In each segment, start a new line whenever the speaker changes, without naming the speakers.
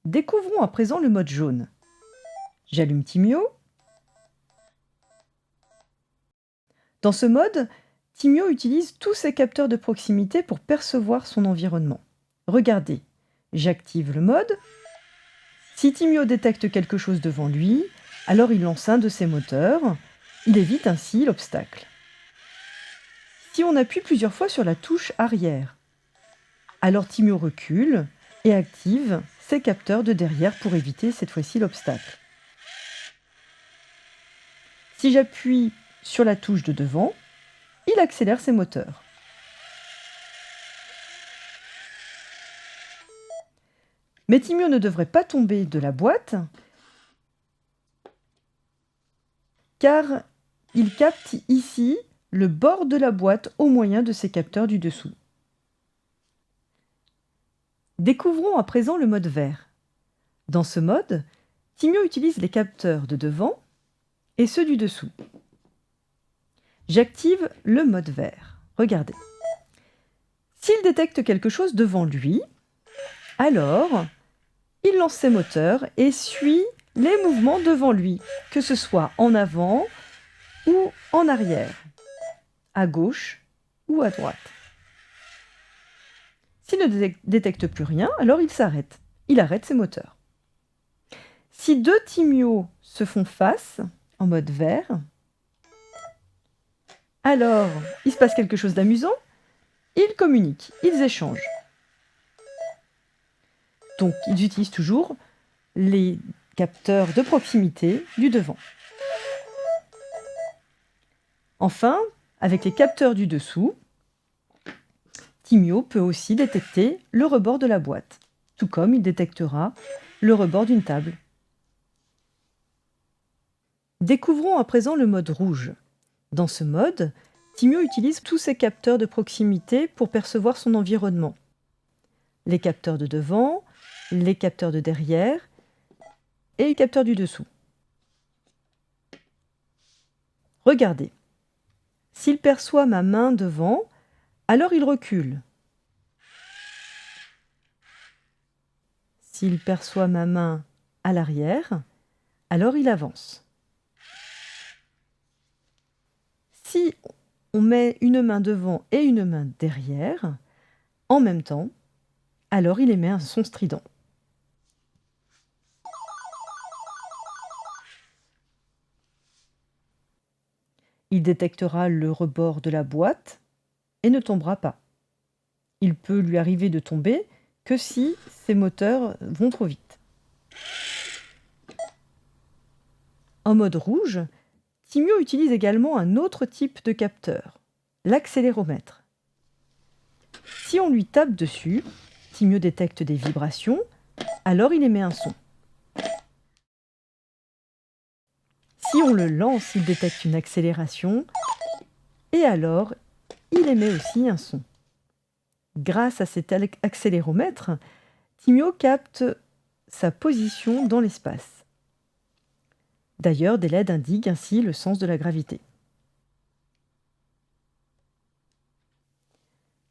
Découvrons à présent le mode jaune. J'allume Timio. Dans ce mode, Timio utilise tous ses capteurs de proximité pour percevoir son environnement. Regardez, j'active le mode. Si Timio détecte quelque chose devant lui, alors il lance un de ses moteurs. Il évite ainsi l'obstacle. Si on appuie plusieurs fois sur la touche arrière, alors Timio recule et active ses capteurs de derrière pour éviter cette fois-ci l'obstacle. Si j'appuie sur la touche de devant, il accélère ses moteurs. Mais Timio ne devrait pas tomber de la boîte car il capte ici le bord de la boîte au moyen de ses capteurs du dessous. Découvrons à présent le mode vert. Dans ce mode, Timio utilise les capteurs de devant et ceux du dessous. J'active le mode vert. Regardez. S'il détecte quelque chose devant lui, alors il lance ses moteurs et suit les mouvements devant lui, que ce soit en avant ou en arrière, à gauche ou à droite. S'il ne détecte plus rien, alors il s'arrête. Il arrête ses moteurs. Si deux Timio se font face, en mode vert, alors il se passe quelque chose d'amusant, ils communiquent, ils échangent. Donc ils utilisent toujours les capteurs de proximité du devant. Enfin, avec les capteurs du dessous, Timio peut aussi détecter le rebord de la boîte, tout comme il détectera le rebord d'une table. Découvrons à présent le mode rouge. Dans ce mode, Timio utilise tous ses capteurs de proximité pour percevoir son environnement. Les capteurs de devant, les capteurs de derrière et les capteurs du dessous. Regardez. S'il perçoit ma main devant, alors il recule. S'il perçoit ma main à l'arrière, alors il avance. Si on met une main devant et une main derrière, en même temps, alors il émet un son strident. Il détectera le rebord de la boîte et ne tombera pas. Il peut lui arriver de tomber que si ses moteurs vont trop vite. En mode rouge, Timio utilise également un autre type de capteur, l'accéléromètre. Si on lui tape dessus, Timio détecte des vibrations, alors il émet un son. Si on le lance, il détecte une accélération, et alors il émet aussi un son. Grâce à cet accéléromètre, Timio capte sa position dans l'espace. D'ailleurs, des LED indiquent ainsi le sens de la gravité.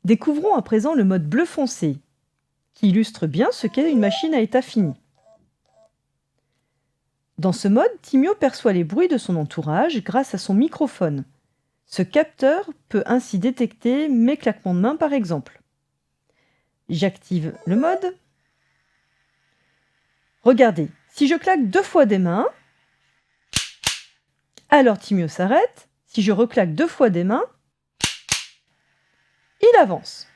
Découvrons à présent le mode bleu foncé, qui illustre bien ce qu'est une machine à état fini. Dans ce mode, Timio perçoit les bruits de son entourage grâce à son microphone. Ce capteur peut ainsi détecter mes claquements de main par exemple. J'active le mode. Regardez, si je claque 2 fois des mains, alors Timio s'arrête. Si je reclaque 2 fois des mains, il avance.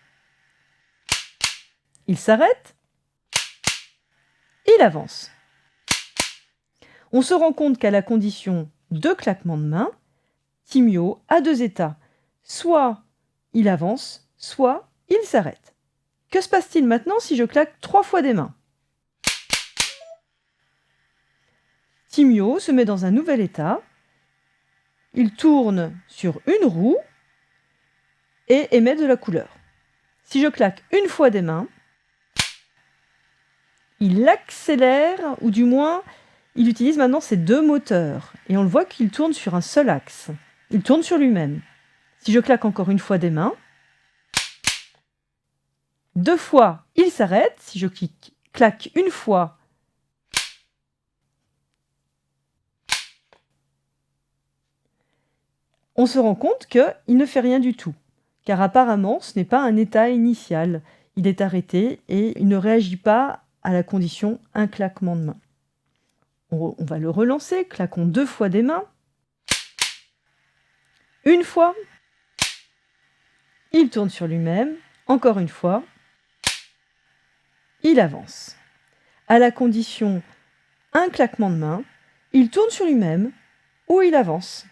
Il s'arrête. Il avance. On se rend compte qu'à la condition 2 claquements de main, Timio a 2 états. Soit il avance, soit il s'arrête. Que se passe-t-il maintenant si je claque 3 fois des mains? Timio se met dans un nouvel état. Il tourne sur une roue et émet de la couleur. Si je claque une fois des mains, il accélère, ou du moins, il utilise maintenant ses 2 moteurs. Et on le voit qu'il tourne sur un seul axe. Il tourne sur lui-même. Si je claque encore une fois des mains, 2 fois, il s'arrête. Si je claque une fois, On se rend compte qu'il ne fait rien du tout, car apparemment ce n'est pas un état initial. Il est arrêté et il ne réagit pas à la condition un claquement de main. On va le relancer, claquons 2 fois des mains. Une fois, il tourne sur lui-même, encore une fois, il avance. À la condition un claquement de main, il tourne sur lui-même ou il avance.